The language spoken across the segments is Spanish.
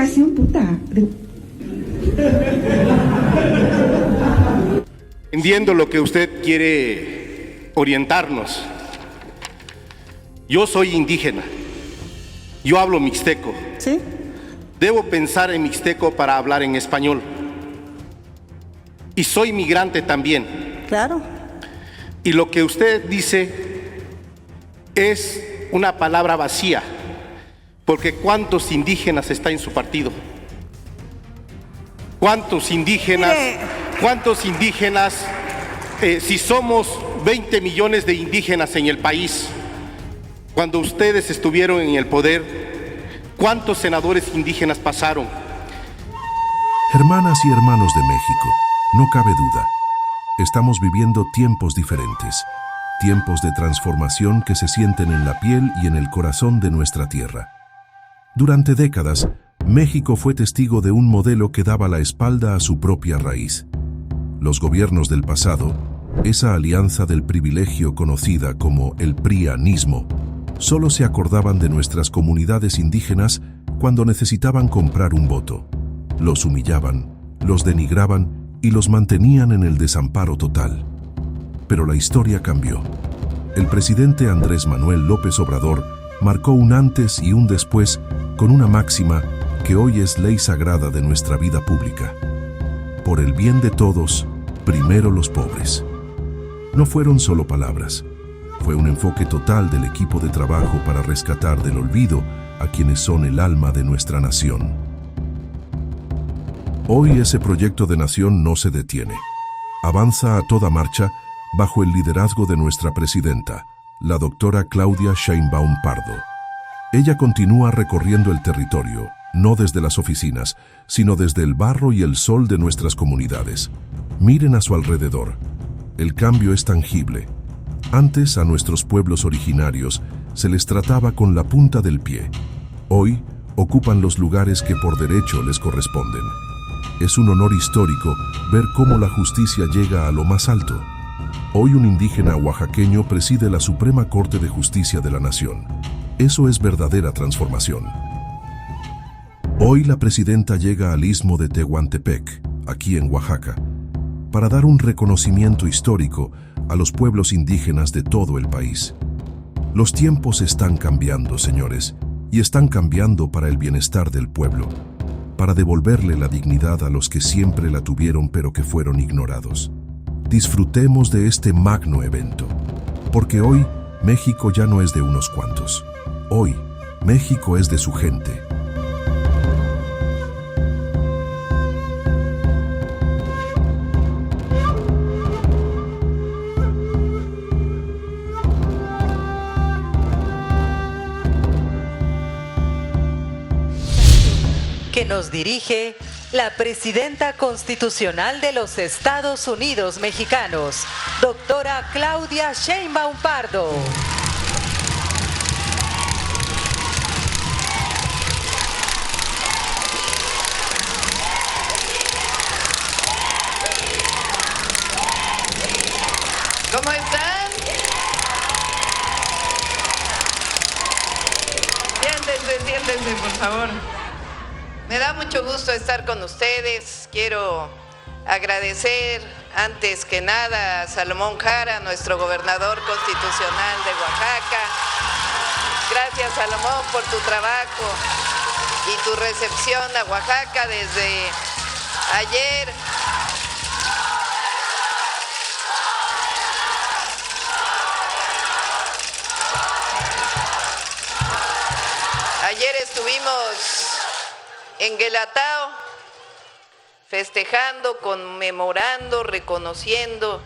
ocasión, puta. Entiendo lo que usted quiere orientarnos. Yo soy indígena. Yo hablo mixteco. ¿Sí? Debo pensar en mixteco para hablar en español. Y soy migrante también. Claro. Y lo que usted dice es una palabra vacía, porque ¿cuántos indígenas está en su partido? ¿Cuántos indígenas? Si somos 20 millones de indígenas en el país, cuando ustedes estuvieron en el poder, ¿cuántos senadores indígenas pasaron? Hermanas y hermanos de México, no cabe duda, estamos viviendo tiempos diferentes, tiempos de transformación que se sienten en la piel y en el corazón de nuestra tierra. Durante décadas, México fue testigo de un modelo que daba la espalda a su propia raíz. Los gobiernos del pasado, esa alianza del privilegio conocida como el prianismo, solo se acordaban de nuestras comunidades indígenas cuando necesitaban comprar un voto. Los humillaban, los denigraban y los mantenían en el desamparo total. Pero la historia cambió. El presidente Andrés Manuel López Obrador marcó un antes y un después con una máxima que hoy es ley sagrada de nuestra vida pública. Por el bien de todos, primero los pobres. No fueron solo palabras, fue un enfoque total del equipo de trabajo para rescatar del olvido a quienes son el alma de nuestra nación. Hoy ese proyecto de nación no se detiene. Avanza a toda marcha bajo el liderazgo de nuestra presidenta, la doctora Claudia Sheinbaum Pardo. Ella continúa recorriendo el territorio, no desde las oficinas, sino desde el barro y el sol de nuestras comunidades. Miren a su alrededor. El cambio es tangible. Antes a nuestros pueblos originarios se les trataba con la punta del pie. Hoy ocupan los lugares que por derecho les corresponden. Es un honor histórico ver cómo la justicia llega a lo más alto. Hoy un indígena oaxaqueño preside la Suprema Corte de Justicia de la Nación. Eso es verdadera transformación. Hoy la presidenta llega al istmo de Tehuantepec, aquí en Oaxaca, para dar un reconocimiento histórico a los pueblos indígenas de todo el país. Los tiempos están cambiando, señores, y están cambiando para el bienestar del pueblo, para devolverle la dignidad a los que siempre la tuvieron pero que fueron ignorados. Disfrutemos de este magno evento, porque hoy México ya no es de unos cuantos. Hoy, México es de su gente. Que nos dirige la presidenta constitucional de los Estados Unidos mexicanos, doctora Claudia Sheinbaum Pardo. ¿Cómo están? Siéntense, por favor. Me da mucho gusto estar con ustedes. Quiero agradecer antes que nada a Salomón Jara, nuestro gobernador constitucional de Oaxaca. Gracias, Salomón, por tu trabajo y tu recepción a Oaxaca desde ayer. Ayer estuvimos en Guelatao, festejando, conmemorando, reconociendo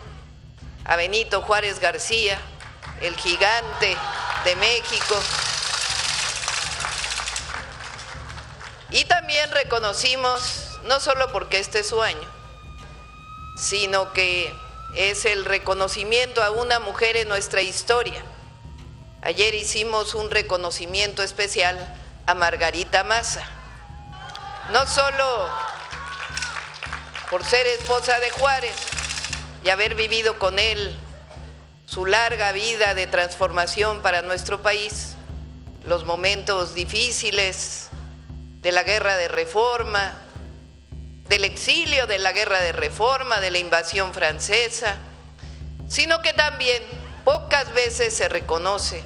a Benito Juárez García, el gigante de México. Y también reconocimos, no solo porque este es su año, sino que es el reconocimiento a una mujer en nuestra historia. Ayer hicimos un reconocimiento especial a Margarita Maza. No solo por ser esposa de Juárez y haber vivido con él su larga vida de transformación para nuestro país, los momentos difíciles de la guerra de reforma, del exilio de la guerra de reforma, de la invasión francesa, sino que también pocas veces se reconoce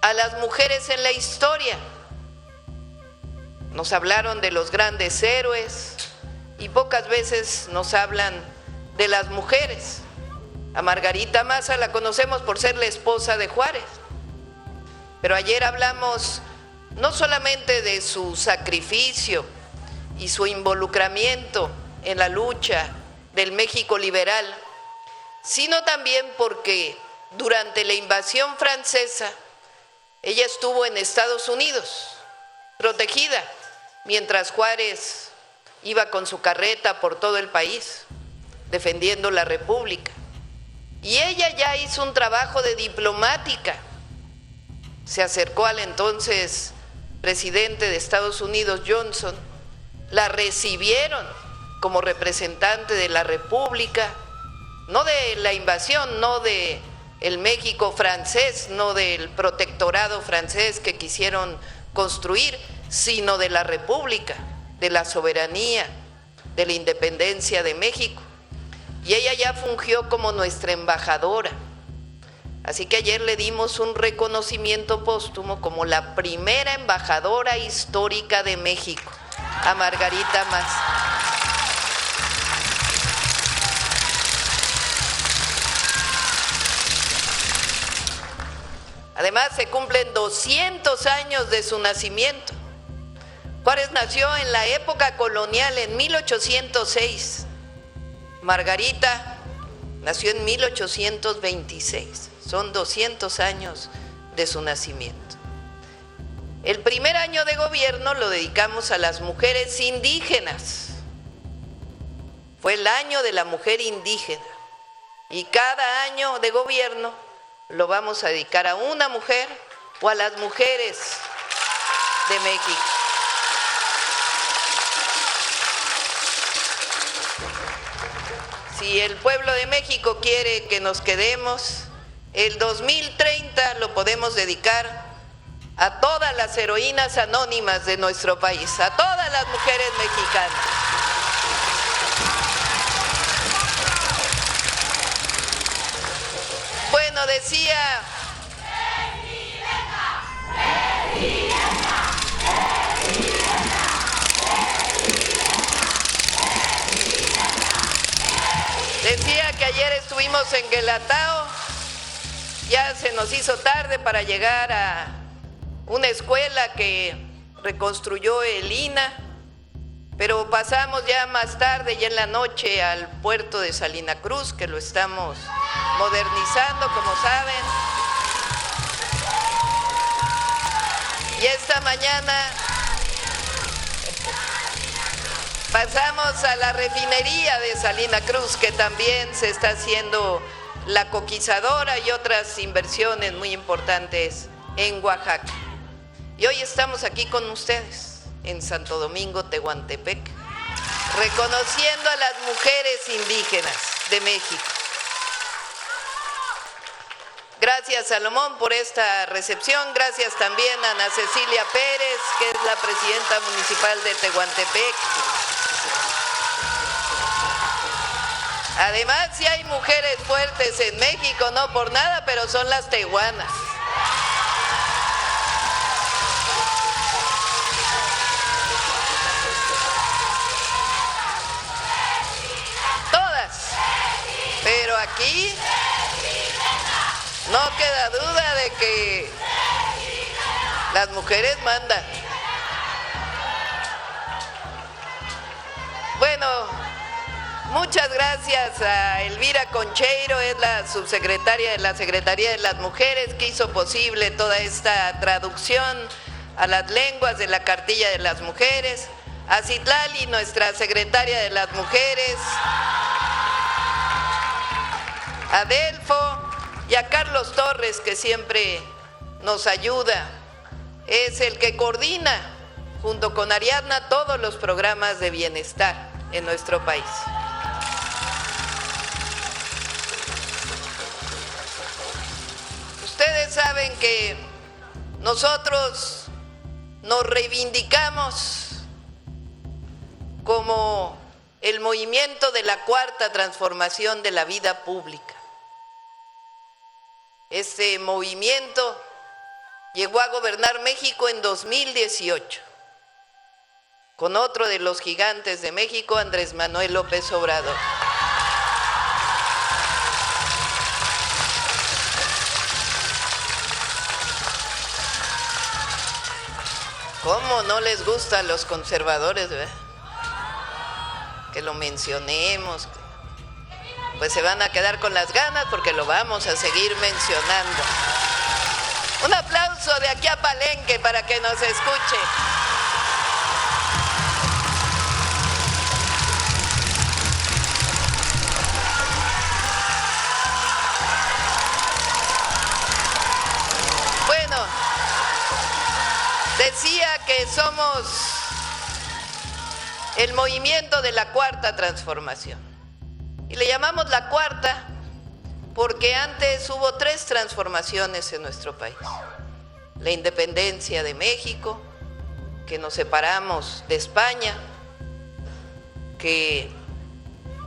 a las mujeres en la historia. Nos hablaron de los grandes héroes y pocas veces nos hablan de las mujeres. A Margarita Maza la conocemos por ser la esposa de Juárez, pero ayer hablamos no solamente de su sacrificio y su involucramiento en la lucha del México liberal, sino también porque durante la invasión francesa ella estuvo en Estados Unidos, protegida, mientras Juárez iba con su carreta por todo el país, defendiendo la República. Y ella ya hizo un trabajo de diplomática. Se acercó al entonces presidente de Estados Unidos, Johnson, la recibieron como representante de la República, no de la invasión, no de el México francés, no del protectorado francés que quisieron construir, sino de la República, de la soberanía, de la independencia de México. Y ella ya fungió como nuestra embajadora. Así que ayer le dimos un reconocimiento póstumo como la primera embajadora histórica de México, a Margarita Maza. Además, se cumplen 200 años de su nacimiento. Juárez nació en la época colonial, en 1806. Margarita nació en 1826. Son 200 años de su nacimiento. El primer año de gobierno lo dedicamos a las mujeres indígenas. Fue el año de la mujer indígena. Y cada año de gobierno lo vamos a dedicar a una mujer o a las mujeres de México. Si el pueblo de México quiere que nos quedemos, el 2030 lo podemos dedicar a todas las heroínas anónimas de nuestro país, a todas las mujeres mexicanas. Bueno, decía que ayer estuvimos en Guelatao, ya se nos hizo tarde para llegar a una escuela que reconstruyó el INA, pero pasamos ya más tarde, ya en la noche, al puerto de Salina Cruz, que lo estamos modernizando, como saben. Y esta mañana pasamos a la refinería de Salina Cruz, que también se está haciendo la coquizadora y otras inversiones muy importantes en Oaxaca. Y hoy estamos aquí con ustedes en Santo Domingo, Tehuantepec, reconociendo a las mujeres indígenas de México. Gracias, Salomón, por esta recepción. Gracias también a Ana Cecilia Pérez, que es la presidenta municipal de Tehuantepec. Además, sí hay mujeres fuertes en México, no por nada, pero son las tehuanas. Todas. Pero aquí no queda duda de que las mujeres mandan. Bueno, muchas gracias a Elvira Concheiro, es la subsecretaria de la Secretaría de las Mujeres, que hizo posible toda esta traducción a las lenguas de la Cartilla de las Mujeres, a Citlali, nuestra secretaria de las Mujeres, a Delfo y a Carlos Torres, que siempre nos ayuda. Es el que coordina, junto con Ariadna, todos los programas de bienestar en nuestro país. Ustedes saben que nosotros nos reivindicamos como el movimiento de la Cuarta Transformación de la vida pública. Este movimiento llegó a gobernar México en 2018, con otro de los gigantes de México, Andrés Manuel López Obrador. ¿Cómo no les gusta a los conservadores, verdad? Que lo mencionemos. Pues se van a quedar con las ganas porque lo vamos a seguir mencionando. Un aplauso de aquí a Palenque para que nos escuche. Bueno, decía que somos el movimiento de la Cuarta Transformación. Y le llamamos la cuarta porque antes hubo 3 transformaciones en nuestro país. La independencia de México, que nos separamos de España, que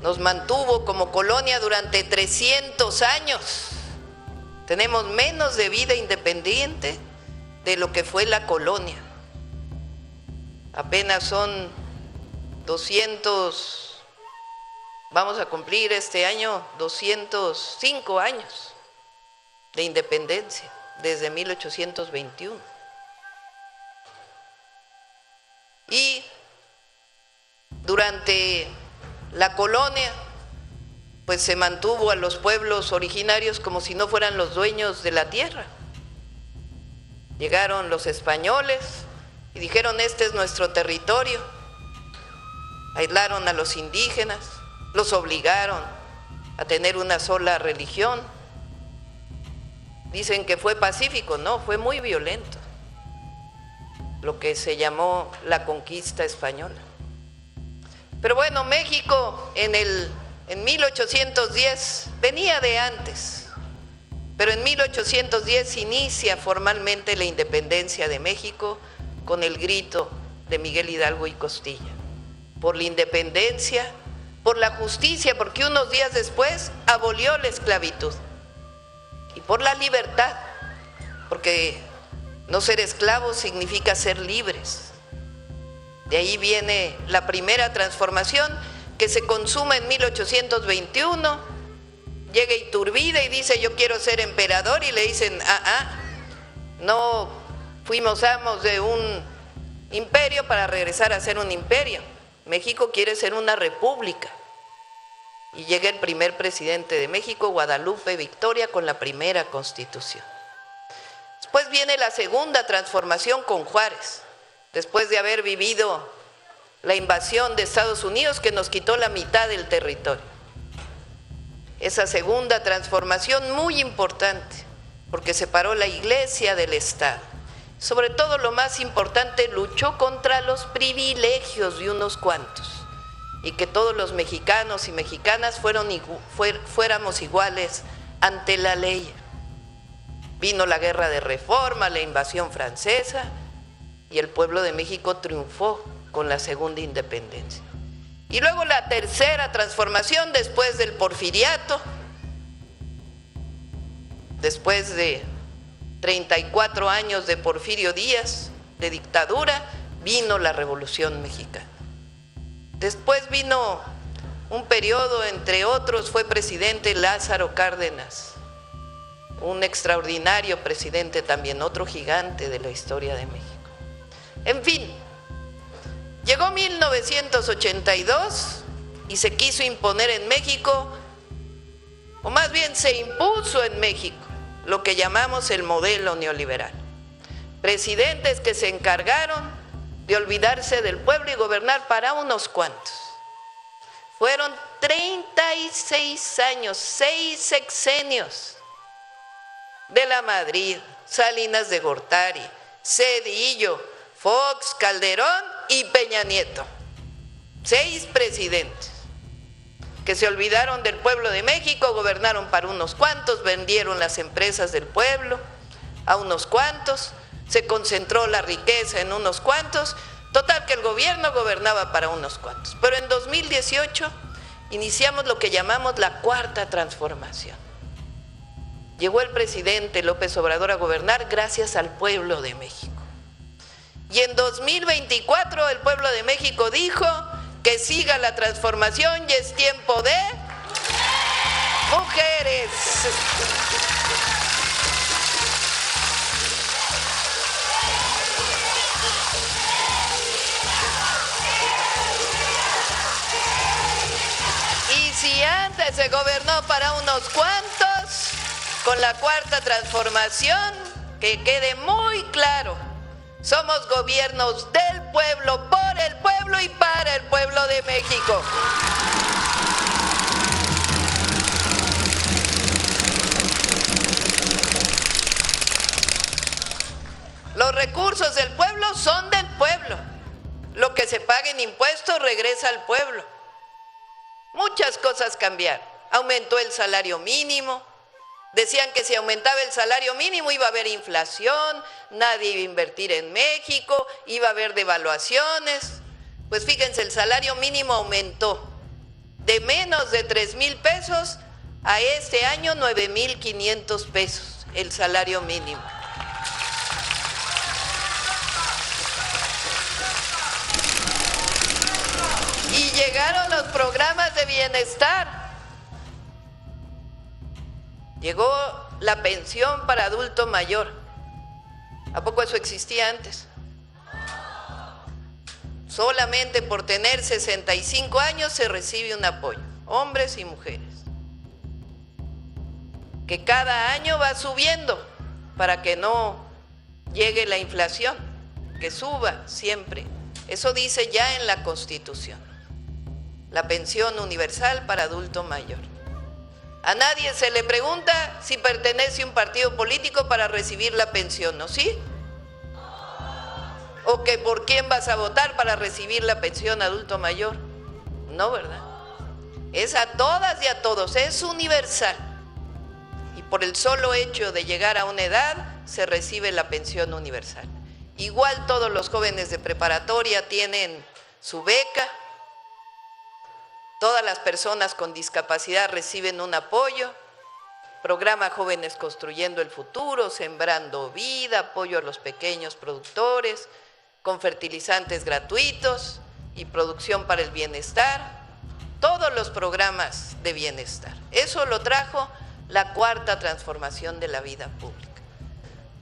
nos mantuvo como colonia durante 300 años. Tenemos menos de vida independiente de lo que fue la colonia. Apenas son 200. Vamos a cumplir este año 205 años de independencia, desde 1821. Y durante la colonia, pues se mantuvo a los pueblos originarios como si no fueran los dueños de la tierra. Llegaron los españoles y dijeron: este es nuestro territorio. Aislaron a los indígenas. Los obligaron a tener una sola religión. Dicen que fue pacífico, no, fue muy violento. Lo que se llamó la conquista española. Pero bueno, México en 1810 venía de antes, pero en 1810 inicia formalmente la independencia de México con el grito de Miguel Hidalgo y Costilla. Por la independencia, por la justicia, porque unos días después abolió la esclavitud, y por la libertad, porque no ser esclavos significa ser libres. De ahí viene la primera transformación, que se consuma en 1821. Llega Iturbide y dice: yo quiero ser emperador, y le dicen: no fuimos amos de un imperio para regresar a ser un imperio. México quiere ser una república. Y llega el primer presidente de México, Guadalupe Victoria, con la primera constitución. Después viene la segunda transformación con Juárez, después de haber vivido la invasión de Estados Unidos, que nos quitó la mitad del territorio. Esa segunda transformación muy importante, porque separó la iglesia del Estado. Sobre todo, lo más importante, luchó contra los privilegios de unos cuantos, y que todos los mexicanos y mexicanas fuéramos iguales ante la ley. Vino la guerra de Reforma, la invasión francesa, y el pueblo de México triunfó con la segunda independencia. Y luego la tercera transformación, después del porfiriato, después de 34 años de Porfirio Díaz, de dictadura, vino la Revolución Mexicana. Después vino un periodo, entre otros, fue presidente Lázaro Cárdenas, un extraordinario presidente también, otro gigante de la historia de México. En fin, llegó 1982 y se quiso imponer en México, o más bien se impuso en México, lo que llamamos el modelo neoliberal. Presidentes que se encargaron de olvidarse del pueblo y gobernar para unos cuantos. Fueron 36 años, 6 sexenios de la Madrid, Salinas de Gortari, Zedillo, Fox, Calderón y Peña Nieto. 6 presidentes que se olvidaron del pueblo de México, gobernaron para unos cuantos, vendieron las empresas del pueblo a unos cuantos, se concentró la riqueza en unos cuantos, Total que el gobierno gobernaba para unos cuantos. Pero en 2018 iniciamos lo que llamamos la cuarta transformación. Llegó el presidente López Obrador a gobernar gracias al pueblo de México. Y en 2024 el pueblo de México dijo que siga la transformación y es tiempo de mujeres. Y si antes se gobernó para unos cuantos, con la cuarta transformación, que quede muy claro, somos gobiernos del pueblo, por el pueblo y para el pueblo de México. Los recursos del pueblo son del pueblo. Lo que se paga en impuestos regresa al pueblo. Muchas cosas cambiaron. Aumentó el salario mínimo. Decían que si aumentaba el salario mínimo iba a haber inflación, nadie iba a invertir en México, iba a haber devaluaciones. Pues fíjense, el salario mínimo aumentó de menos de 3,000 pesos a este año 9,500 pesos, el salario mínimo. Y llegaron los programas de bienestar. Llegó la pensión para adulto mayor. ¿A poco eso existía antes? Solamente por tener 65 años se recibe un apoyo, hombres y mujeres, que cada año va subiendo para que no llegue la inflación, que suba siempre. Eso dice ya en la Constitución. La pensión universal para adulto mayor. A nadie se le pregunta si pertenece a un partido político para recibir la pensión, ¿no? ¿Sí? ¿O que por quién vas a votar para recibir la pensión adulto mayor? No, ¿verdad? Es a todas y a todos, es universal. Y por el solo hecho de llegar a una edad, se recibe la pensión universal. Igual todos los jóvenes de preparatoria tienen su beca. Todas las personas con discapacidad reciben un apoyo, programa Jóvenes Construyendo el Futuro, Sembrando Vida, apoyo a los pequeños productores, con fertilizantes gratuitos y producción para el bienestar, todos los programas de bienestar. Eso lo trajo la cuarta transformación de la vida pública.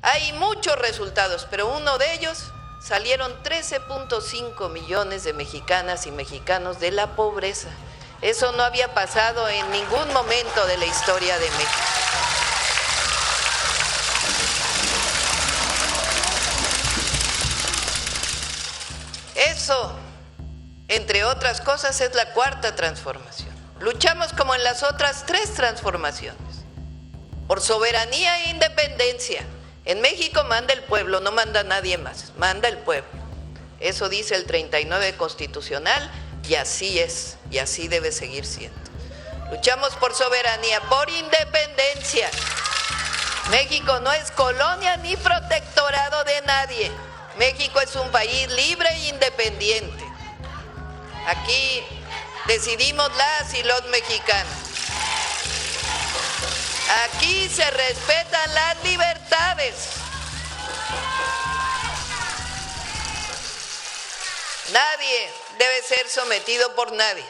Hay muchos resultados, pero uno de ellos salieron 13.5 millones de mexicanas y mexicanos de la pobreza. Eso no había pasado en ningún momento de la historia de México. Eso, entre otras cosas, es la cuarta transformación. Luchamos como en las otras tres transformaciones, por soberanía e independencia. En México manda el pueblo, no manda nadie más, manda el pueblo. Eso dice el 39 constitucional. Y así es, y así debe seguir siendo. Luchamos por soberanía, por independencia. México no es colonia ni protectorado de nadie. México es un país libre e independiente. Aquí decidimos las y los mexicanos. Aquí se respetan las libertades. Nadie debe ser sometido por nadie.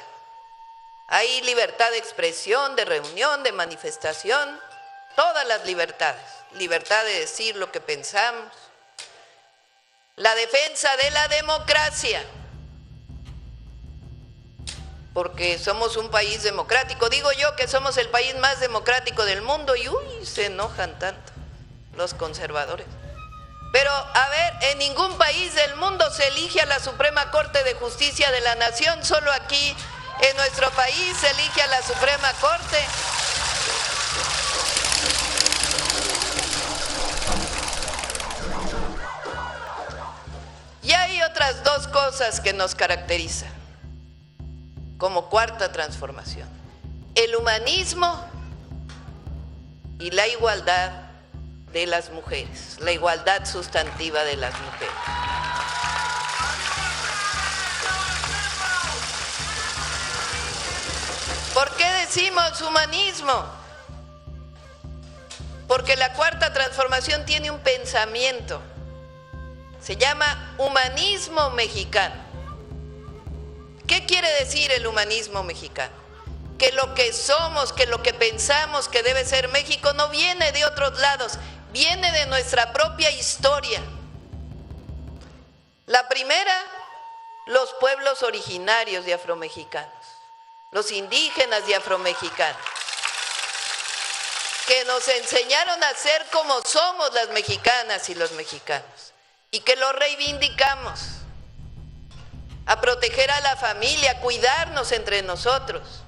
Hay libertad de expresión, de reunión, de manifestación, todas las libertades. Libertad de decir lo que pensamos. La defensa de la democracia. Porque somos un país democrático. Digo yo que somos el país más democrático del mundo y se enojan tanto los conservadores. Pero, a ver, en ningún país del mundo se elige a la Suprema Corte de Justicia de la Nación, solo aquí en nuestro país se elige a la Suprema Corte. Y hay otras dos cosas que nos caracterizan como cuarta transformación: el humanismo y la igualdad de las mujeres, la igualdad sustantiva de las mujeres. ¿Por qué decimos humanismo? Porque la Cuarta Transformación tiene un pensamiento. Se llama humanismo mexicano. ¿Qué quiere decir el humanismo mexicano? Que lo que somos, que lo que pensamos que debe ser México no viene de otros lados, viene de nuestra propia historia. La primera, los pueblos originarios y afromexicanos, los indígenas y afromexicanos, que nos enseñaron a ser como somos las mexicanas y los mexicanos, y que lo reivindicamos, a proteger a la familia, a cuidarnos entre nosotros,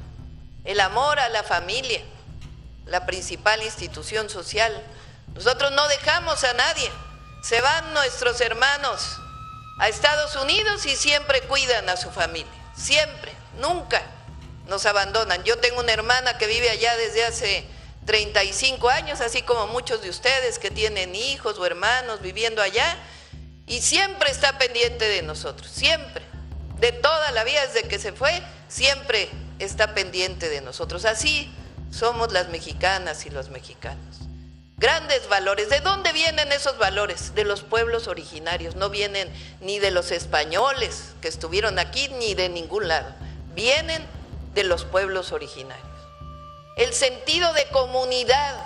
el amor a la familia, la principal institución social. Nosotros no dejamos a nadie, se van nuestros hermanos a Estados Unidos y siempre cuidan a su familia, siempre, nunca nos abandonan. Yo tengo una hermana que vive allá desde hace 35 años, así como muchos de ustedes que tienen hijos o hermanos viviendo allá, y siempre está pendiente de nosotros, siempre, de toda la vida desde que se fue, siempre está pendiente de nosotros. Así somos las mexicanas y los mexicanos. Grandes valores. ¿De dónde vienen esos valores? De los pueblos originarios. No vienen ni de los españoles que estuvieron aquí, ni de ningún lado. Vienen de los pueblos originarios. El sentido de comunidad.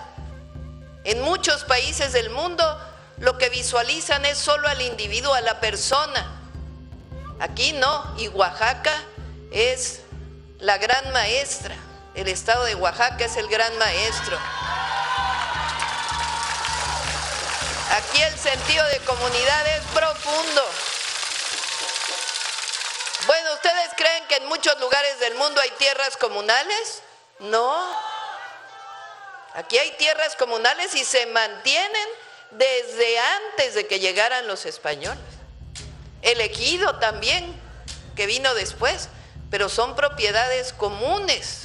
En muchos países del mundo lo que visualizan es solo al individuo, a la persona. Aquí no, y Oaxaca es la gran maestra. El estado de Oaxaca es el gran maestro. Aquí el sentido de comunidad es profundo. Bueno, ¿ustedes creen que en muchos lugares del mundo hay tierras comunales? No. Aquí hay tierras comunales y se mantienen desde antes de que llegaran los españoles. El ejido también, que vino después, pero son propiedades comunes.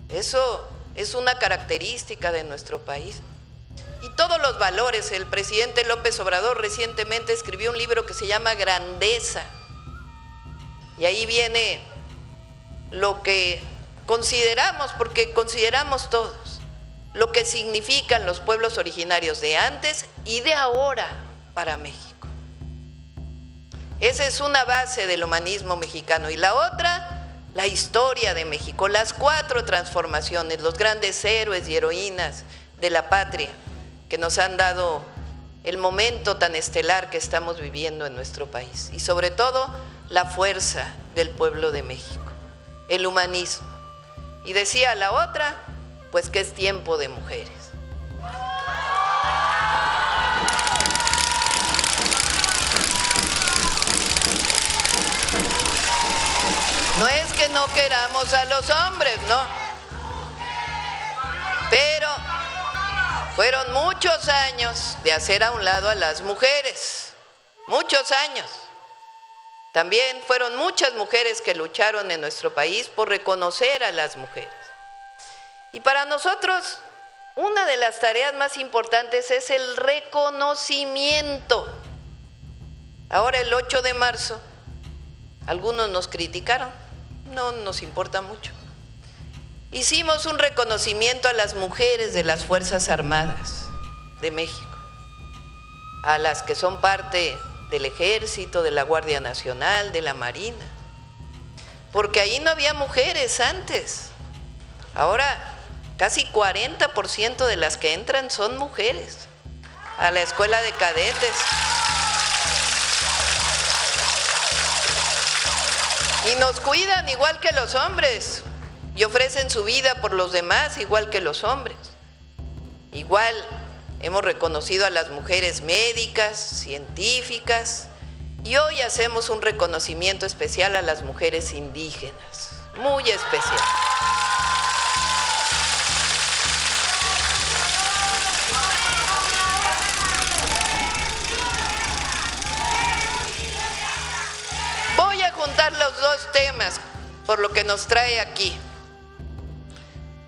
Eso es una característica de nuestro país. Y todos los valores. El presidente López Obrador recientemente escribió un libro que se llama Grandeza. Y ahí viene lo que consideramos, porque consideramos todos, lo que significan los pueblos originarios de antes y de ahora para México. Esa es una base del humanismo mexicano. Y la otra, la historia de México, las 4 transformaciones, los grandes héroes y heroínas de la patria que nos han dado el momento tan estelar que estamos viviendo en nuestro país. Y sobre todo, la fuerza del pueblo de México, el humanismo. Y decía la otra, pues que es tiempo de mujeres. No es que no queramos a los hombres, no. Pero fueron muchos años de hacer a un lado a las mujeres. Muchos años. También fueron muchas mujeres que lucharon en nuestro país por reconocer a las mujeres. Y para nosotros, una de las tareas más importantes es el reconocimiento. Ahora el 8 de marzo, algunos nos criticaron, no nos importa mucho. Hicimos un reconocimiento a las mujeres de las Fuerzas Armadas de México, a las que son parte del Ejército, de la Guardia Nacional, de la Marina, porque ahí no había mujeres antes. Ahora casi 40% de las que entran son mujeres a la escuela de cadetes. Y nos cuidan igual que los hombres y ofrecen su vida por los demás igual que los hombres. Igual hemos reconocido a las mujeres médicas, científicas, y hoy hacemos un reconocimiento especial a las mujeres indígenas, muy especial. Voy a juntar los dos temas por lo que nos trae aquí.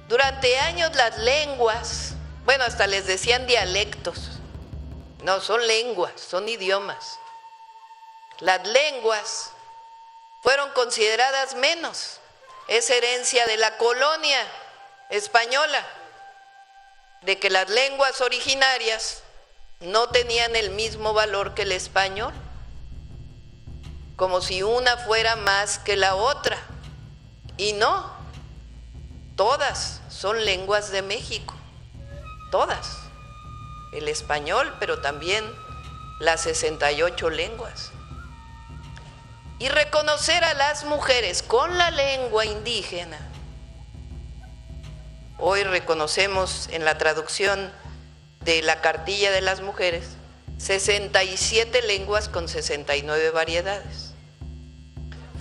Durante años las lenguas, bueno, hasta les decían dialectos, no, son lenguas, son idiomas. Las lenguas fueron consideradas menos es herencia de la colonia española, de que las lenguas originarias no tenían el mismo valor que el español, como si una fuera más que la otra. Y no, todas son lenguas de México, todas. El español, pero también las 68 lenguas. Y reconocer a las mujeres con la lengua indígena. Hoy reconocemos en la traducción de la Cartilla de las Mujeres 67 lenguas con 69 variedades.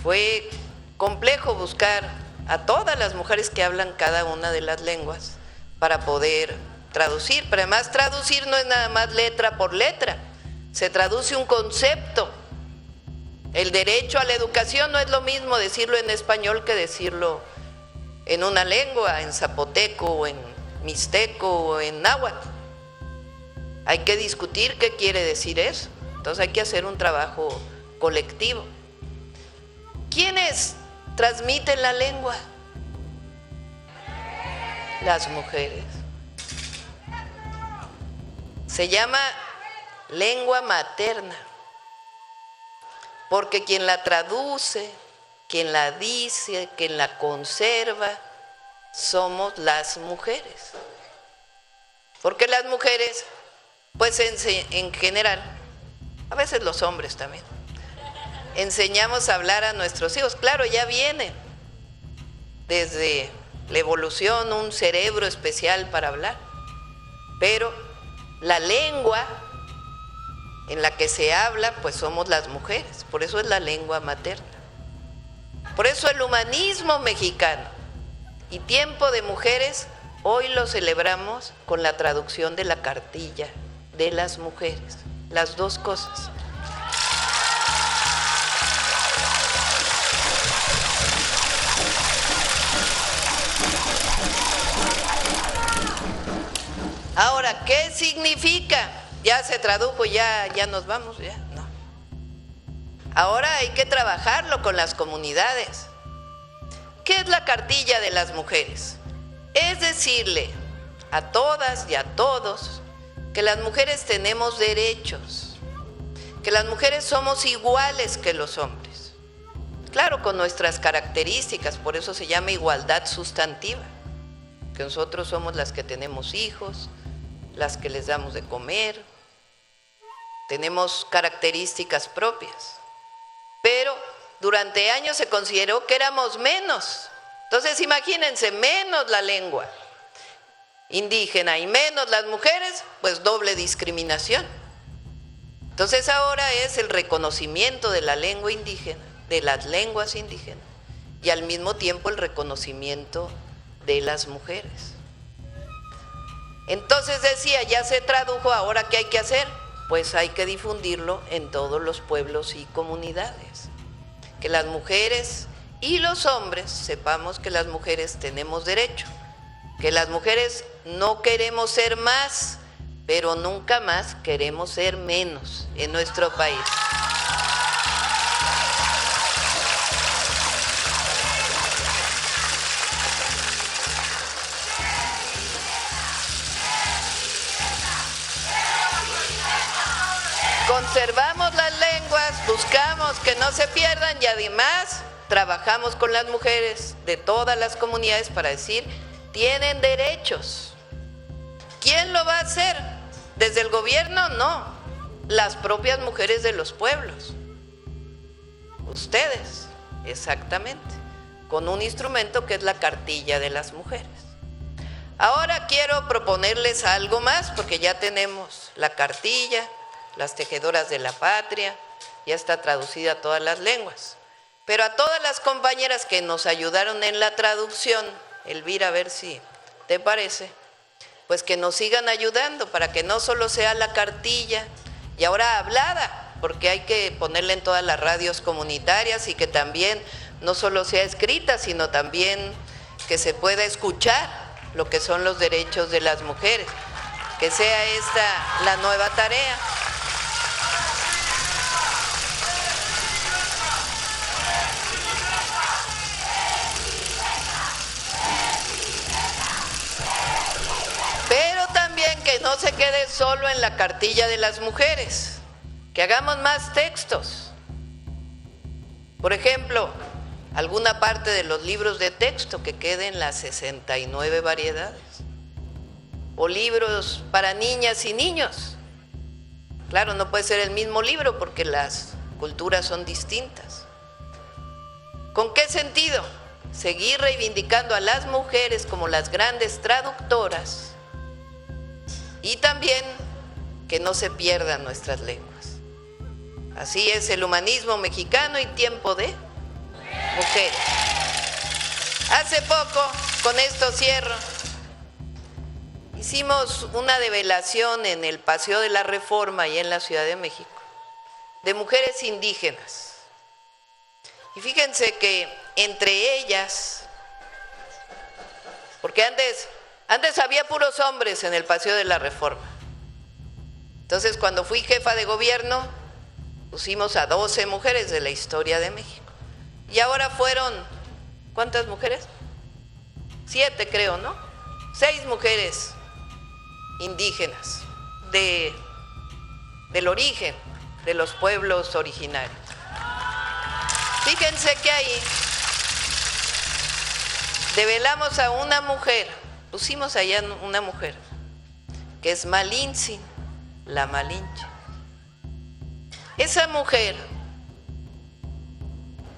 Fue complejo buscar a todas las mujeres que hablan cada una de las lenguas para poder traducir, pero además traducir no es nada más letra por letra, se traduce un concepto. El derecho a la educación no es lo mismo decirlo en español que decirlo en una lengua, en zapoteco o en mixteco o en náhuatl. Hay que discutir qué quiere decir eso, entonces hay que hacer un trabajo colectivo. ¿Quiénes transmiten la lengua? Las mujeres. Se llama lengua materna, porque quien la traduce, quien la dice, quien la conserva, somos las mujeres. Porque las mujeres, pues en general, a veces los hombres también, enseñamos a hablar a nuestros hijos. Claro, ya viene desde la evolución un cerebro especial para hablar, pero la lengua en la que se habla, pues somos las mujeres, por eso es la lengua materna. Por eso el humanismo mexicano y Tiempo de Mujeres, hoy lo celebramos con la traducción de la Cartilla de las Mujeres, las dos cosas. Ahora, ¿qué significa? Ya se tradujo, ya nos vamos, ya no. Ahora hay que trabajarlo con las comunidades. ¿Qué es la Cartilla de las Mujeres? Es decirle a todas y a todos que las mujeres tenemos derechos, que las mujeres somos iguales que los hombres. Claro, con nuestras características, por eso se llama igualdad sustantiva, que nosotros somos las que tenemos hijos, las que les damos de comer, tenemos características propias, pero durante años se consideró que éramos menos. Entonces imagínense, menos la lengua indígena y menos las mujeres, pues doble discriminación. Entonces ahora es el reconocimiento de la lengua indígena, de las lenguas indígenas, y al mismo tiempo el reconocimiento de las mujeres. Entonces decía, ya se tradujo, ahora ¿qué hay que hacer? Pues hay que difundirlo en todos los pueblos y comunidades. Que las mujeres y los hombres sepamos que las mujeres tenemos derecho, que las mujeres no queremos ser más, pero nunca más queremos ser menos en nuestro país. Conservamos las lenguas, buscamos que no se pierdan y además trabajamos con las mujeres de todas las comunidades para decir, tienen derechos. ¿Quién lo va a hacer? ¿Desde el gobierno? No, las propias mujeres de los pueblos. Ustedes, exactamente, con un instrumento que es la Cartilla de las Mujeres. Ahora quiero proponerles algo más, porque ya tenemos la cartilla, las tejedoras de la patria, ya está traducida a todas las lenguas. Pero a todas las compañeras que nos ayudaron en la traducción, Elvira, a ver si te parece, pues que nos sigan ayudando para que no solo sea la cartilla y ahora hablada, porque hay que ponerla en todas las radios comunitarias y que también no solo sea escrita, sino también que se pueda escuchar lo que son los derechos de las mujeres, que sea esta la nueva tarea. no se quede solo en la cartilla de las mujeres, que hagamos más textos. Por ejemplo, alguna parte de los libros de texto que queden las 69 variedades. O libros para niñas y niños. Claro, no puede ser el mismo libro porque las culturas son distintas. ¿Con qué sentido? Seguir reivindicando a las mujeres como las grandes traductoras y también que no se pierdan nuestras lenguas. Así es el humanismo mexicano y tiempo de mujeres. Hace poco, con esto cierro, hicimos una develación en el Paseo de la Reforma y en la Ciudad de México de mujeres indígenas. Y fíjense que entre ellas, porque antes había puros hombres en el Paseo de la Reforma. Entonces, cuando fui jefa de gobierno, pusimos a 12 mujeres de la historia de México. Y ahora fueron, ¿cuántas mujeres? 7 creo, ¿no? 6 mujeres indígenas del origen de los pueblos originarios. Fíjense que ahí develamos a una mujer, pusimos allá una mujer, que es Malintzin, la Malinche. Esa mujer,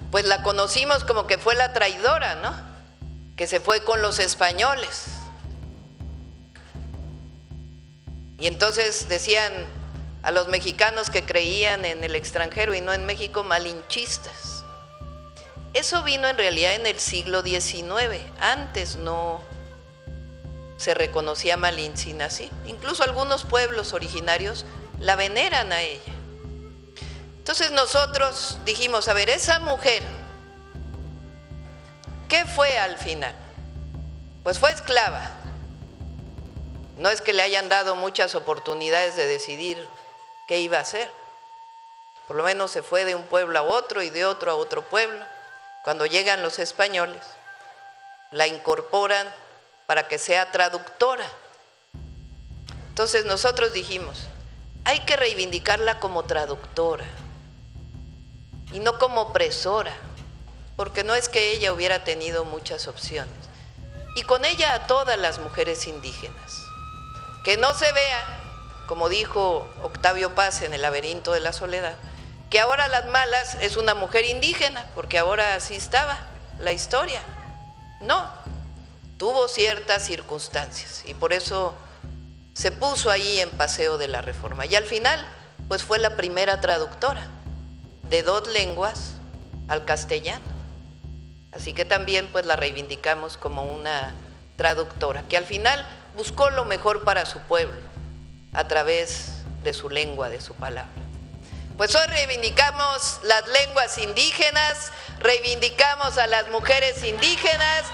pues la conocimos como que fue la traidora, ¿no? Que se fue con los españoles. Y entonces decían a los mexicanos que creían en el extranjero y no en México, malinchistas. Eso vino en realidad en el siglo XIX. Antes no se reconocía a Malintzin así. Incluso algunos pueblos originarios la veneran a ella. Entonces nosotros dijimos, a ver, esa mujer, ¿qué fue al final? Pues fue esclava. No es que le hayan dado muchas oportunidades de decidir qué iba a hacer. Por lo menos se fue de un pueblo a otro y de otro a otro pueblo. Cuando llegan los españoles, la incorporan para que sea traductora. Entonces nosotros dijimos, hay que reivindicarla como traductora y no como opresora, porque no es que ella hubiera tenido muchas opciones. Y con ella a todas las mujeres indígenas. Que no se vea, como dijo Octavio Paz en El laberinto de la soledad, que ahora Las Malas es una mujer indígena, porque ahora así estaba la historia. No, tuvo ciertas circunstancias y por eso se puso ahí en Paseo de la Reforma. Y al final, pues fue la primera traductora de 2 lenguas al castellano. Así que también pues la reivindicamos como una traductora, que al final buscó lo mejor para su pueblo a través de su lengua, de su palabra. Pues hoy reivindicamos las lenguas indígenas, reivindicamos a las mujeres indígenas,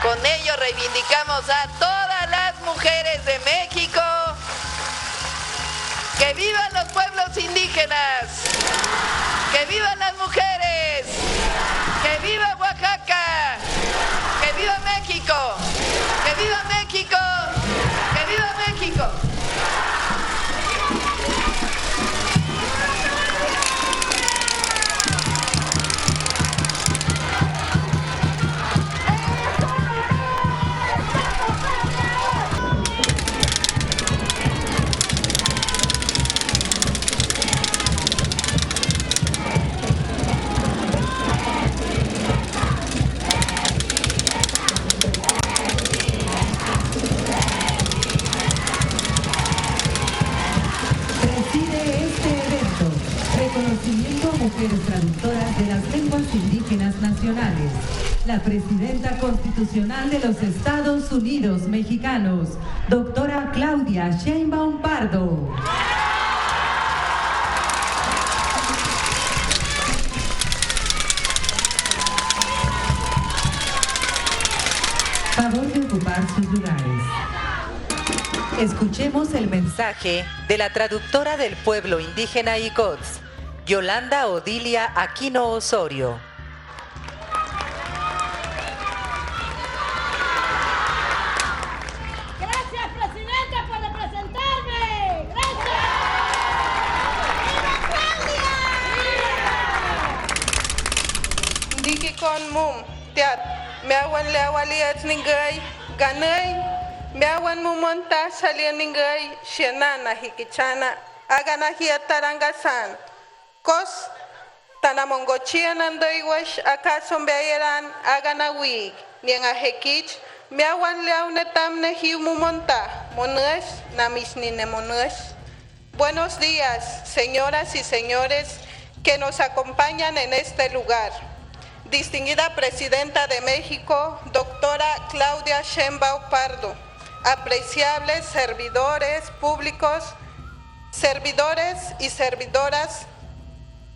con ello reivindicamos a todas las mujeres de México. ¡Que vivan los pueblos indígenas! ¡Que vivan las mujeres! ¡Que viva Oaxaca! ¡Que viva México! ¡Que viva México! ¡Que viva México! Mujeres traductoras de las lenguas indígenas nacionales, la presidenta constitucional de los Estados Unidos mexicanos, doctora Claudia Sheinbaum Pardo. Favor de ocupar sus lugares. Escuchemos el mensaje de la traductora del pueblo indígena Icots, Yolanda Odilia Aquino Osorio. Gracias, presidenta, por representarme. awan mum tiat me awan le awaliat ningay ganay me awan mumonta salia ningay shenana hikichana agana hiatarangasan kos tanamongochia nandoiwash acaso bearan agana wig nianga hekich me awan le aunetamne hiumumonta monues namisnine monues. Buenos días, señoras y señores que nos acompañan en este lugar. Distinguida Presidenta de México, doctora Claudia Sheinbaum Pardo, apreciables servidores públicos, servidores y servidoras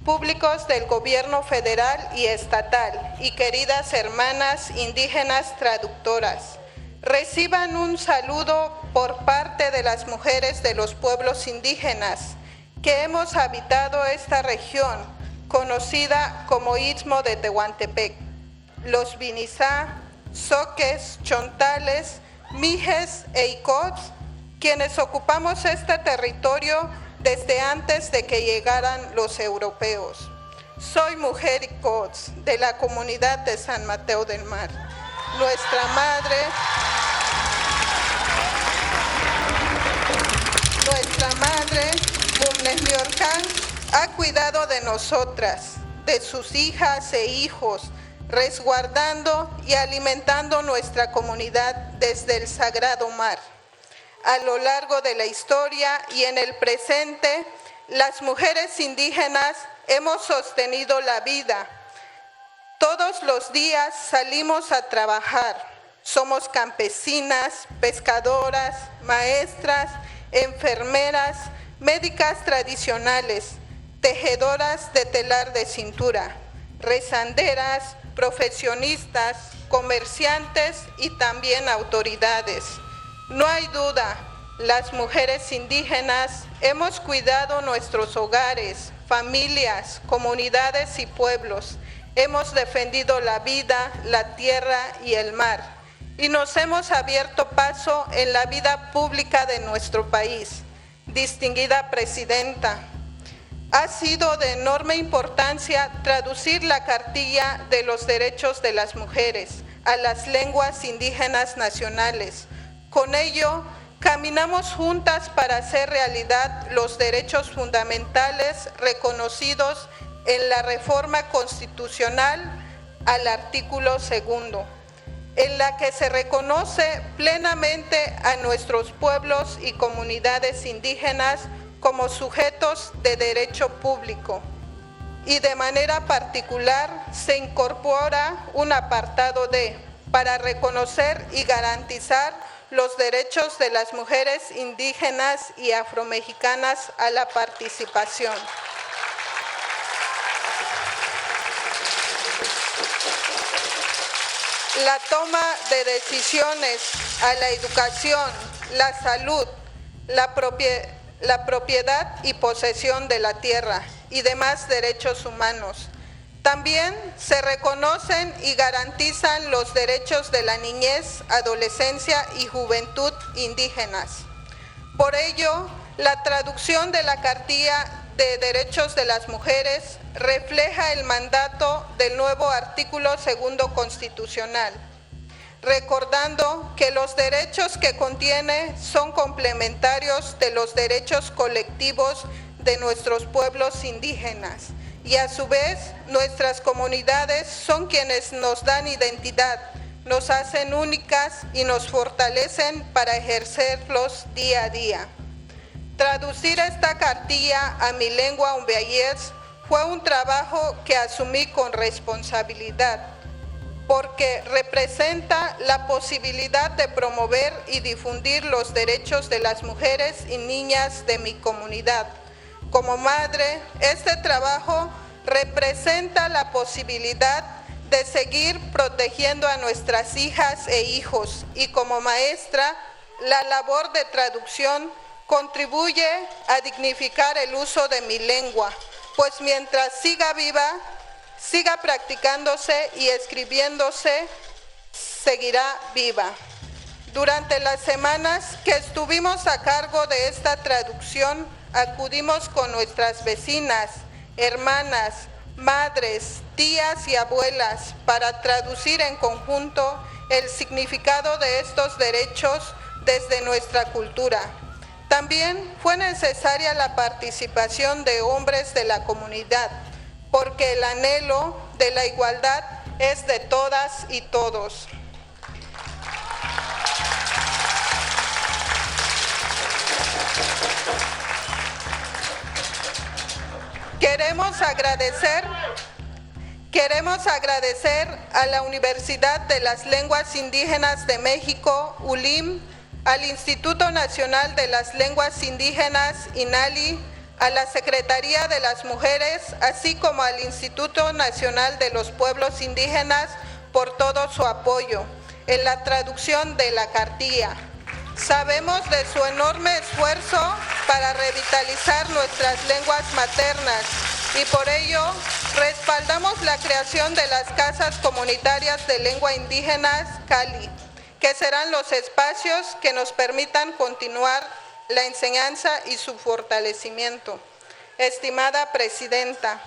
públicos del gobierno federal y estatal, y queridas hermanas indígenas traductoras. Reciban un saludo por parte de las mujeres de los pueblos indígenas que hemos habitado esta región, conocida como Istmo de Tehuantepec. Los Vinizá, Zoques, Chontales, Mijes e Icots, quienes ocupamos este territorio desde antes de que llegaran los europeos. Soy mujer Icots de la comunidad de San Mateo del Mar. Nuestra madre Mumnesliorcan, ha cuidado de nosotras, de sus hijas e hijos, resguardando y alimentando nuestra comunidad desde el Sagrado Mar. A lo largo de la historia y en el presente, las mujeres indígenas hemos sostenido la vida. Todos los días salimos a trabajar. Somos campesinas, pescadoras, maestras, enfermeras, médicas tradicionales, tejedoras de telar de cintura, rezanderas, profesionistas, comerciantes y también autoridades. No hay duda, las mujeres indígenas hemos cuidado nuestros hogares, familias, comunidades y pueblos. Hemos defendido la vida, la tierra y el mar, y nos hemos abierto paso en la vida pública de nuestro país. Distinguida Presidenta, ha sido de enorme importancia traducir la Cartilla de los Derechos de las Mujeres a las lenguas indígenas nacionales. Con ello, caminamos juntas para hacer realidad los derechos fundamentales reconocidos en la reforma constitucional al artículo 2, en la que se reconoce plenamente a nuestros pueblos y comunidades indígenas como sujetos de derecho público. Y de manera particular se incorpora un apartado D para reconocer y garantizar los derechos de las mujeres indígenas y afromexicanas a la participación. La toma de decisiones a la educación, la salud, la propiedad y posesión de la tierra y demás derechos humanos. También se reconocen y garantizan los derechos de la niñez, adolescencia y juventud indígenas. Por ello, la traducción de la Cartilla de Derechos de las Mujeres refleja el mandato del nuevo artículo 2 constitucional, recordando que los derechos que contiene son complementarios de los derechos colectivos de nuestros pueblos indígenas y a su vez nuestras comunidades son quienes nos dan identidad, nos hacen únicas y nos fortalecen para ejercerlos día a día. Traducir esta cartilla a mi lengua umbeayés fue un trabajo que asumí con responsabilidad, porque representa la posibilidad de promover y difundir los derechos de las mujeres y niñas de mi comunidad. Como madre, este trabajo representa la posibilidad de seguir protegiendo a nuestras hijas e hijos, y como maestra, la labor de traducción contribuye a dignificar el uso de mi lengua, pues mientras siga viva, siga practicándose y escribiéndose, seguirá viva. Durante las semanas que estuvimos a cargo de esta traducción, acudimos con nuestras vecinas, hermanas, madres, tías y abuelas para traducir en conjunto el significado de estos derechos desde nuestra cultura. También fue necesaria la participación de hombres de la comunidad, porque el anhelo de la igualdad es de todas y todos. Queremos agradecer a la Universidad de las Lenguas Indígenas de México, ULIM, al Instituto Nacional de las Lenguas Indígenas, INALI, a la Secretaría de las Mujeres, así como al Instituto Nacional de los Pueblos Indígenas por todo su apoyo en la traducción de la cartilla. Sabemos de su enorme esfuerzo para revitalizar nuestras lenguas maternas y por ello respaldamos la creación de las casas comunitarias de lengua indígena Cali, que serán los espacios que nos permitan continuar la enseñanza y su fortalecimiento. Estimada Presidenta,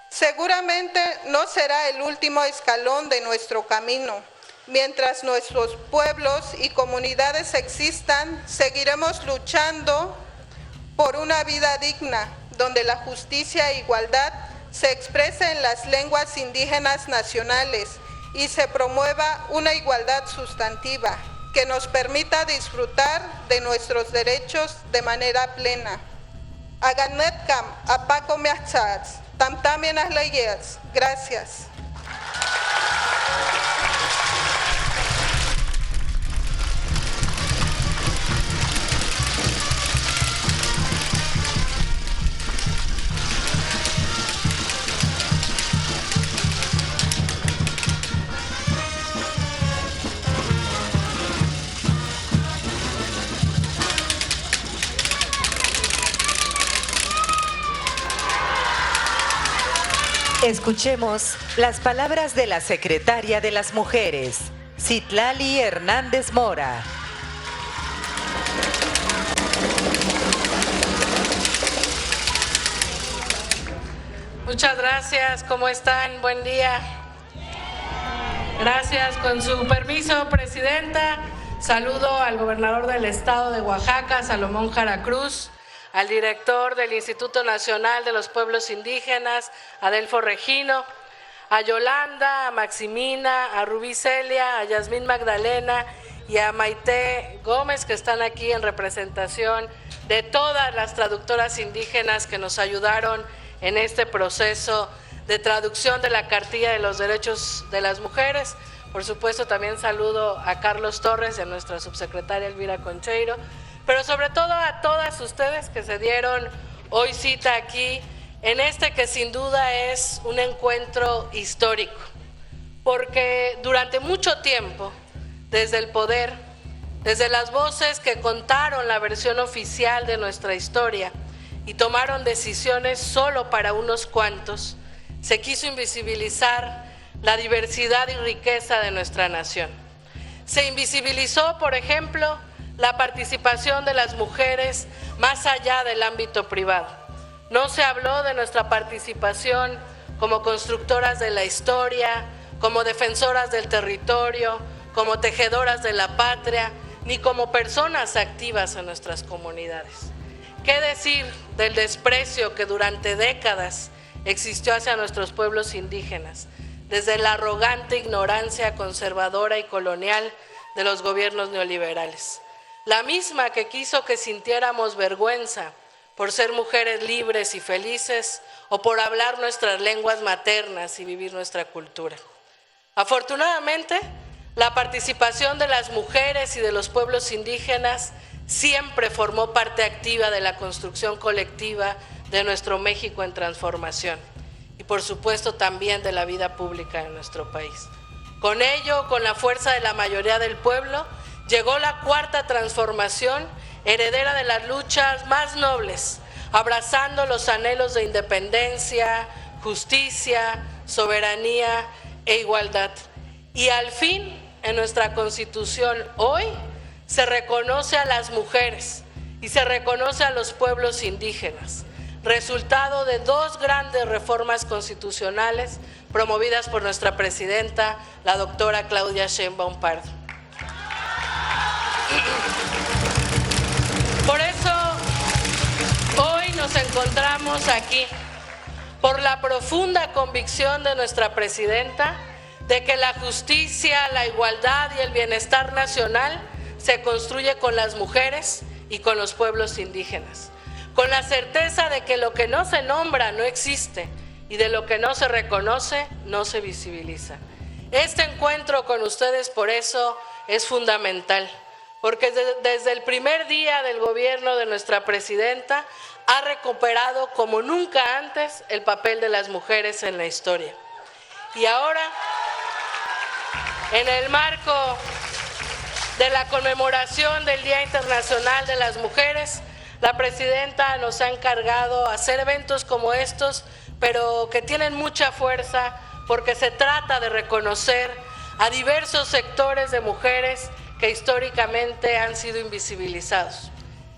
seguramente no será el último escalón de nuestro camino. Mientras nuestros pueblos y comunidades existan, seguiremos luchando por una vida digna, donde la justicia e igualdad se exprese en las lenguas indígenas nacionales y se promueva una igualdad sustantiva que nos permita disfrutar de nuestros derechos de manera plena. Aganetkam, apako miachats, tamtamien las leyes. Gracias. Escuchemos las palabras de la Secretaria de las Mujeres, Citlali Hernández Mora. Muchas gracias, ¿cómo están? Buen día. Gracias, con su permiso, Presidenta. Saludo al gobernador del estado de Oaxaca, Salomón Jara Cruz, al director del Instituto Nacional de los Pueblos Indígenas, Adelfo Regino, a Yolanda, a Maximina, a Rubí Celia, a Yasmín Magdalena y a Maite Gómez, que están aquí en representación de todas las traductoras indígenas que nos ayudaron en este proceso de traducción de la Cartilla de los Derechos de las Mujeres. Por supuesto, también saludo a Carlos Torres y a nuestra subsecretaria Elvira Concheiro, pero sobre todo a todas ustedes que se dieron hoy cita aquí en este que sin duda es un encuentro histórico, porque durante mucho tiempo, desde el poder, desde las voces que contaron la versión oficial de nuestra historia y tomaron decisiones solo para unos cuantos, se quiso invisibilizar la diversidad y riqueza de nuestra nación. Se invisibilizó, por ejemplo, la participación de las mujeres más allá del ámbito privado. No se habló de nuestra participación como constructoras de la historia, como defensoras del territorio, como tejedoras de la patria, ni como personas activas en nuestras comunidades. ¿Qué decir del desprecio que durante décadas existió hacia nuestros pueblos indígenas, desde la arrogante ignorancia conservadora y colonial de los gobiernos neoliberales? La misma que quiso que sintiéramos vergüenza por ser mujeres libres y felices o por hablar nuestras lenguas maternas y vivir nuestra cultura. Afortunadamente, la participación de las mujeres y de los pueblos indígenas siempre formó parte activa de la construcción colectiva de nuestro México en transformación y por supuesto también de la vida pública en nuestro país. Con ello, con la fuerza de la mayoría del pueblo, llegó la cuarta transformación, heredera de las luchas más nobles, abrazando los anhelos de independencia, justicia, soberanía e igualdad. Y al fin, en nuestra Constitución hoy, se reconoce a las mujeres y se reconoce a los pueblos indígenas, resultado de 2 grandes reformas constitucionales promovidas por nuestra presidenta, la doctora Claudia Sheinbaum Pardo. Por eso hoy nos encontramos aquí, por la profunda convicción de nuestra presidenta de que la justicia, la igualdad y el bienestar nacional se construye con las mujeres y con los pueblos indígenas, con la certeza de que lo que no se nombra no existe y de lo que no se reconoce no se visibiliza. Este encuentro con ustedes por eso es fundamental, porque desde el primer día del gobierno de nuestra presidenta ha recuperado como nunca antes el papel de las mujeres en la historia. Y ahora, en el marco de la conmemoración del Día Internacional de las Mujeres, la presidenta nos ha encargado hacer eventos como estos, pero que tienen mucha fuerza porque se trata de reconocer a diversos sectores de mujeres que históricamente han sido invisibilizados.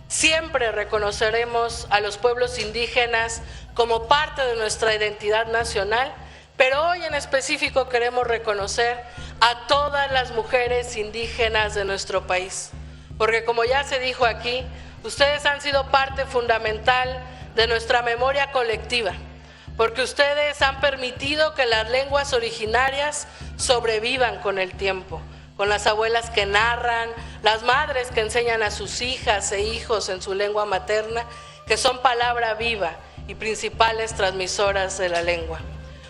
Siempre reconoceremos a los pueblos indígenas como parte de nuestra identidad nacional, pero hoy en específico queremos reconocer a todas las mujeres indígenas de nuestro país, porque como ya se dijo aquí, ustedes han sido parte fundamental de nuestra memoria colectiva, porque ustedes han permitido que las lenguas originarias sobrevivan con el tiempo, con las abuelas que narran, las madres que enseñan a sus hijas e hijos en su lengua materna, que son palabra viva y principales transmisoras de la lengua.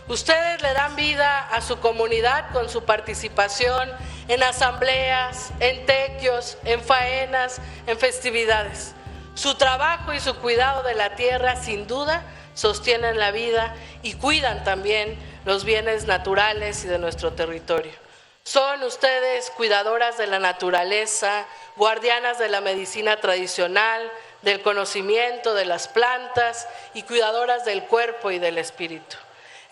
Ustedes le dan vida a su comunidad con su participación en asambleas, en tequios, en faenas, en festividades. Su trabajo y su cuidado de la tierra, sin duda, sostienen la vida y cuidan también los bienes naturales y de nuestro territorio. Son ustedes cuidadoras de la naturaleza, guardianas de la medicina tradicional, del conocimiento de las plantas y cuidadoras del cuerpo y del espíritu.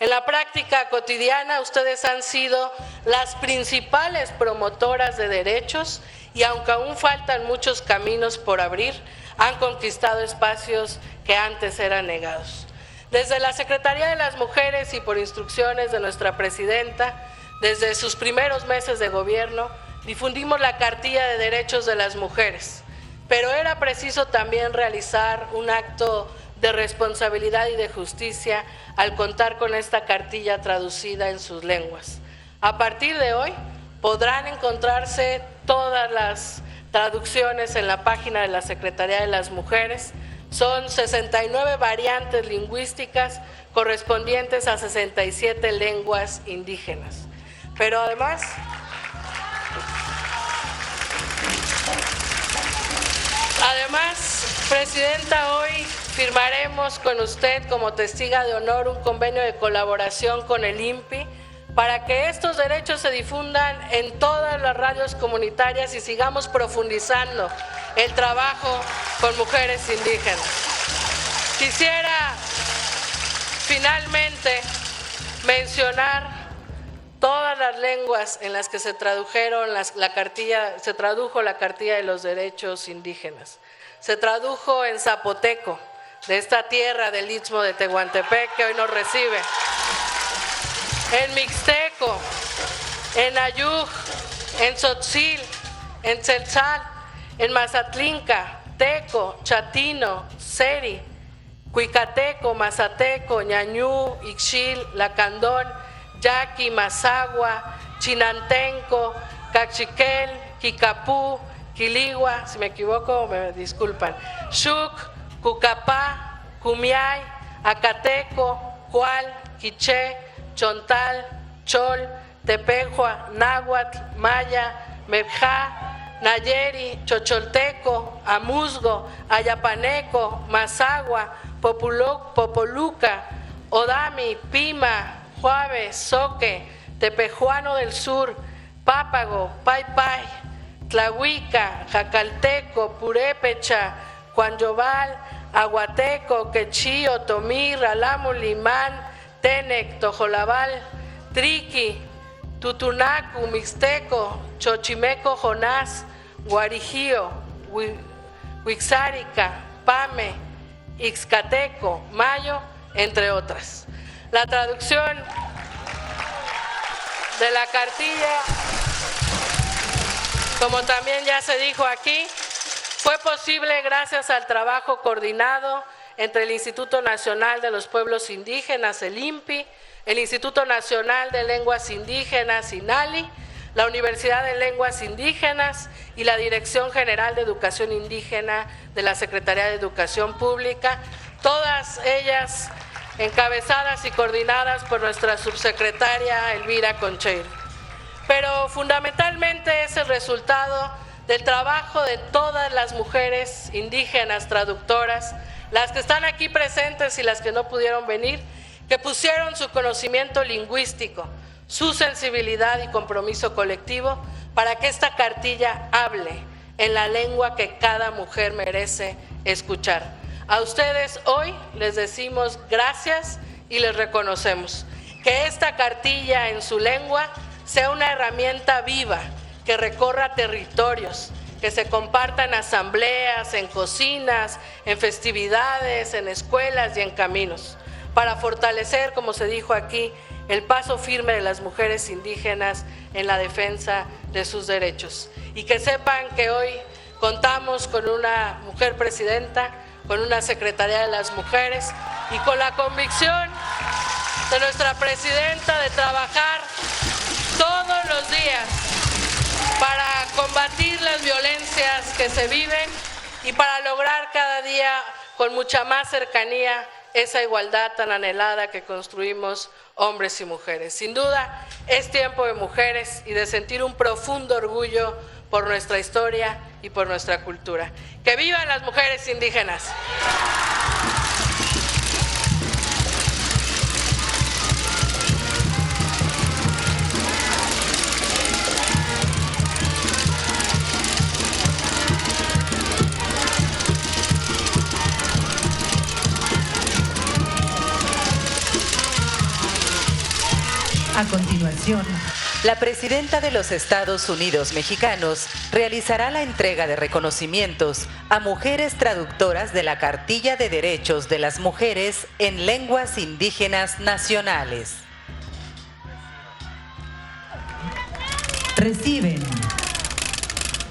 En la práctica cotidiana, ustedes han sido las principales promotoras de derechos y aunque aún faltan muchos caminos por abrir, han conquistado espacios que antes eran negados. Desde la Secretaría de las Mujeres y por instrucciones de nuestra presidenta, desde sus primeros meses de gobierno, difundimos la Cartilla de Derechos de las Mujeres, pero era preciso también realizar un acto de responsabilidad y de justicia al contar con esta cartilla traducida en sus lenguas. A partir de hoy podrán encontrarse todas las traducciones en la página de la Secretaría de las Mujeres. Son 69 variantes lingüísticas correspondientes a 67 lenguas indígenas. Pero además, Presidenta, hoy firmaremos con usted como testiga de honor un convenio de colaboración con el INPI para que estos derechos se difundan en todas las radios comunitarias y sigamos profundizando el trabajo con mujeres indígenas. Quisiera finalmente mencionar todas las lenguas en las que se tradujeron se tradujo la Cartilla de los Derechos Indígenas. Se tradujo en zapoteco, de esta tierra del Istmo de Tehuantepec que hoy nos recibe, en mixteco, en ayuj, en tzotzil, en tzeltzal, en mazatlinca, teco, chatino, seri, cuicateco, mazateco, ñañú, ixchil, lacandón, yaqui, mazagua, chinantenco, cachiquel, quicapú, quiligua, si me equivoco me disculpan, xuc, cucapá, cumiay, acateco, cual, quiché, chontal, chol, tepejua, náhuatl, maya, mepjá, nayeri, chocholteco, amuzgo, ayapaneco, mazagua, popoluca, odami, pima, juave, soque, tepejuano del sur, pápago, paypay, tlahuica, jacalteco, purépecha, cuanyobal, aguateco, quechí, otomí, ralamu, limán, tenec, tojolabal, triqui, tutunacu, mixteco, chochimeco, jonás, guarijío, huixárica, pame, ixcateco, mayo, entre otras. La traducción de la cartilla, como también ya se dijo aquí, fue posible gracias al trabajo coordinado entre el Instituto Nacional de los Pueblos Indígenas, el INPI, el Instituto Nacional de Lenguas Indígenas, INALI, la Universidad de Lenguas Indígenas y la Dirección General de Educación Indígena de la Secretaría de Educación Pública, todas ellas encabezadas y coordinadas por nuestra subsecretaria Elvira Concheiro. Pero fundamentalmente es el resultado del trabajo de todas las mujeres indígenas traductoras, las que están aquí presentes y las que no pudieron venir, que pusieron su conocimiento lingüístico, su sensibilidad y compromiso colectivo para que esta cartilla hable en la lengua que cada mujer merece escuchar. A ustedes hoy les decimos gracias y les reconocemos. Que esta cartilla en su lengua sea una herramienta viva que recorra territorios, que se comparta en asambleas, en cocinas, en festividades, en escuelas y en caminos, para fortalecer, como se dijo aquí, el paso firme de las mujeres indígenas en la defensa de sus derechos. Y que sepan que hoy contamos con una mujer presidenta, con una Secretaría de las Mujeres y con la convicción de nuestra presidenta de trabajar todos los días para combatir las violencias que se viven y para lograr cada día con mucha más cercanía esa igualdad tan anhelada que construimos hombres y mujeres. Sin duda, es tiempo de mujeres y de sentir un profundo orgullo por nuestra historia y por nuestra cultura. ¡Que vivan las mujeres indígenas! A continuación, la presidenta de los Estados Unidos Mexicanos realizará la entrega de reconocimientos a mujeres traductoras de la Cartilla de Derechos de las Mujeres en Lenguas Indígenas Nacionales. Reciben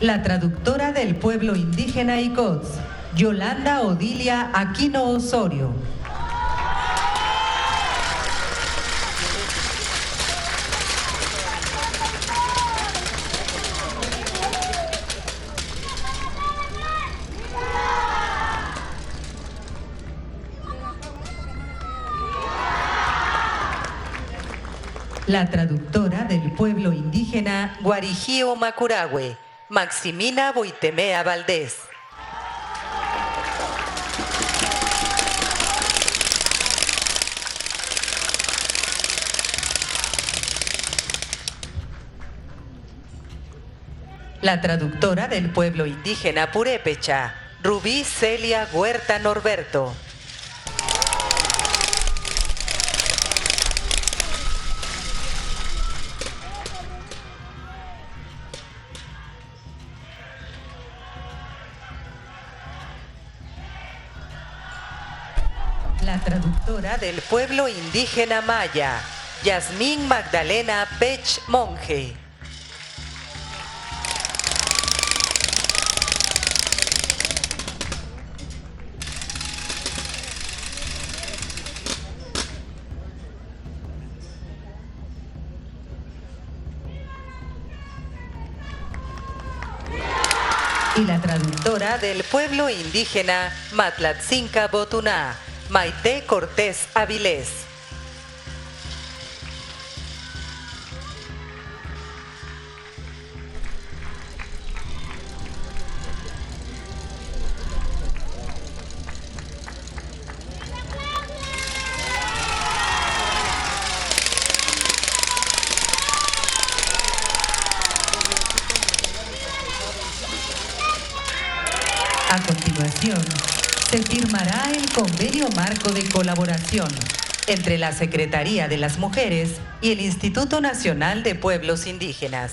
la traductora del pueblo indígena Icots, Yolanda Odilia Aquino Osorio. La traductora del pueblo indígena Guarijío Macurahue, Maximina Boitemea Valdés. La traductora del pueblo indígena Purépecha, Rubí Celia Huerta Norberto. La traductora del pueblo indígena maya, Yasmín Magdalena Pech Monje. Y la traductora del pueblo indígena Matlatzinca Botuná, Maite Cortés Avilés. A continuación, se firmará el Convenio Marco de Colaboración entre la Secretaría de las Mujeres y el Instituto Nacional de Pueblos Indígenas.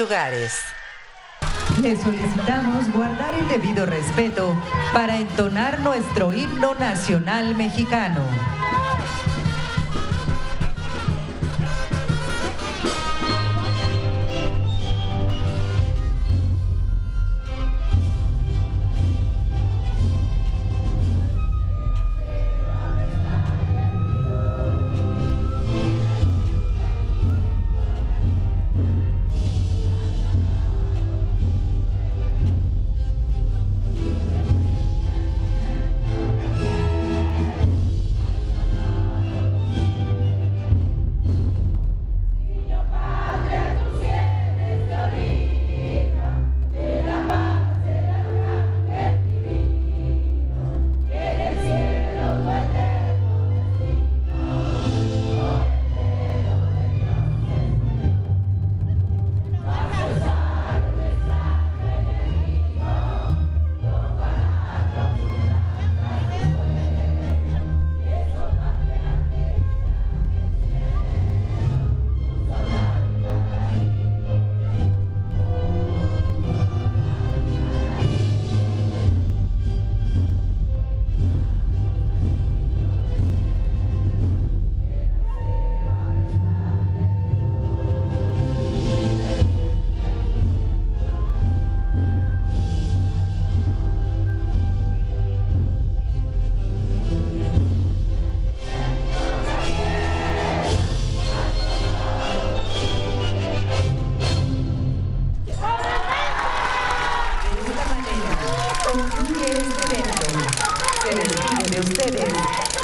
lugares. Les solicitamos guardar el debido respeto para entonar nuestro himno nacional mexicano.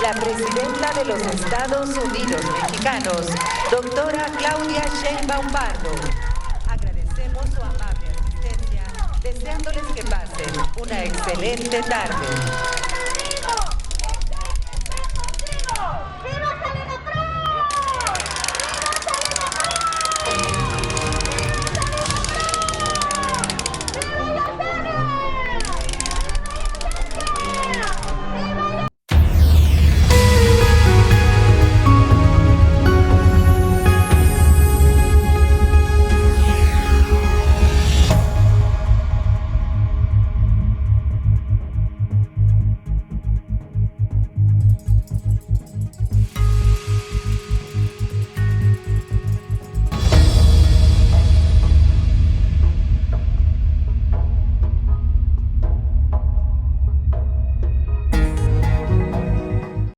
La presidenta de los Estados Unidos Mexicanos, doctora Claudia Sheinbaum Pardo. Agradecemos su amable asistencia, deseándoles que pasen una excelente tarde.